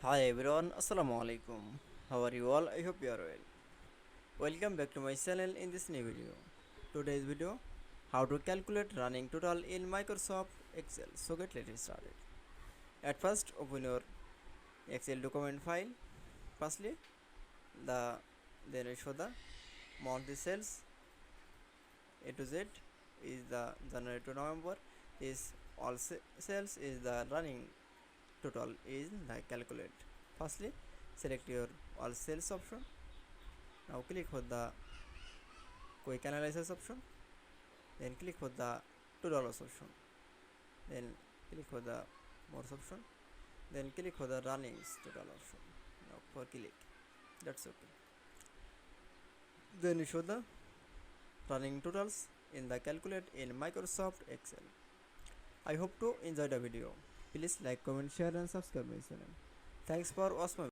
Hi everyone, Assalamu Walaikum. How are you all? I hope you are well. Welcome back to my channel in this new video. Today's video, how to calculate running total in Microsoft Excel. So let's started. At first, open your Excel document file. Firstly, the then you show the monthly sales A to Z is the January to November. Is all sales is the running total is the calculate. Firstly, select your all sales option. Now click for the quick analysis option, then click for the $2 option, then click for the more option, then click for the runnings total option. Now for click, that's okay. Then you show the running totals in the calculate in Microsoft Excel. I hope to enjoy the video. Please like, comment, share and subscribe my channel. Thanks for watching my